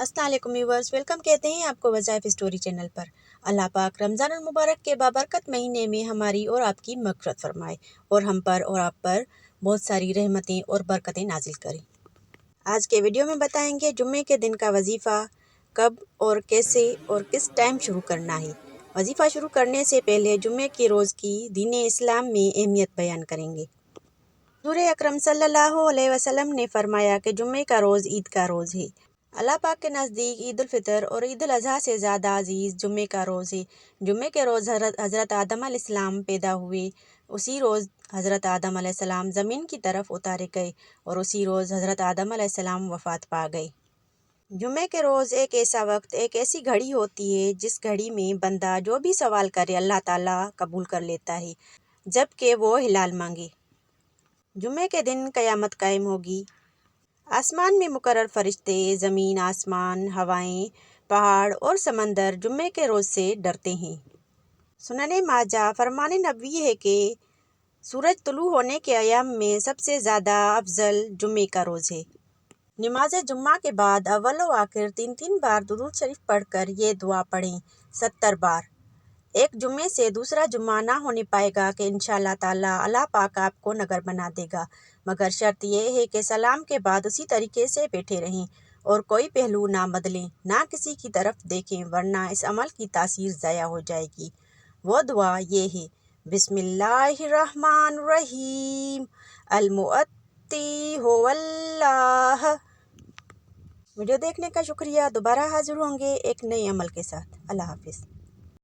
अस्सलाम वालेकुम viewers, welcome कहते हैं आपको वज़ाइफ स्टोरी चैनल पर। अल्लाह पाक रमज़ान मुबारक के बाबरकत महीने में हमारी और आपकी मग़फ़िरत फरमाए और हम पर और आप पर बहुत सारी रहमतें और बरकतें नाजिल करें। आज के वीडियो में बताएंगे जुम्मे के दिन का वजीफ़ा कब और कैसे और किस टाइम शुरू करना है। वजीफ़ा शुरू करने से पहले जुम्मे के रोज़ की दीन इस्लाम में अहमियत बयान करेंगे। हुज़ूर अकरम सल्लल्लाहु अलैहि वसल्लम ने फरमाया कि जुम्मे का रोज़ ईद का रोज़ है। अल्लाह पाक के नज़दीक ईद उल फ़ितर और ईद उल अज़हा से ज़्यादा अजीज़ जुम्मे का रोज़ है। जुम्मे के रोज़ हज़रत आदम अलैहिस्सलाम पैदा हुए। उसी रोज़ हज़रत आदम अलैहिस्सलाम ज़मीन की तरफ उतारे गए और उसी रोज़ हज़रत आदम अलैहिस्सलाम वफ़ात पा गए। जुम्मे के रोज़ एक ऐसा वक्त, एक ऐसी घड़ी होती है जिस घड़ी में बंदा जो भी सवाल करे अल्लाह ताला कबूल कर लेता है, जबकि वो हिलाल मांगे। जुम्मे के दिन क़यामत कायम होगी। आसमान में मुकर्रर फरिश्ते, ज़मीन, आसमान, हवाएं, पहाड़ और समंदर जुम्मे के रोज़ से डरते हैं। सुनने माजा फरमाने नबवी है कि सूरज तुलू होने के अयाम में सबसे ज़्यादा अफजल जुम्मे का रोज़ है। नमाज जुम्मा के बाद अव्वल व आखिर 3 बार दुरूद शरीफ पढ़कर ये दुआ पढ़ें 70 बार। एक जुम्मे से दूसरा जुम्मा ना होने पाएगा कि इंशाअल्लाह ताला अल्लाह पाक आपको नगर बना देगा, मगर शर्त यह है कि सलाम के बाद उसी तरीके से बैठे रहें और कोई पहलू ना बदलें, ना किसी की तरफ देखें, वरना इस अमल की तासीर ज़ाया हो जाएगी। वो दुआ ये है, बिस्मिल्लाहिर्रहमानिर्रहीम अल-मुअत्ती हुवल्लाह। वीडियो देखने का शुक्रिया। दोबारा हाजिर होंगे एक नए अमल के साथ। अल्लाह हाफिज़।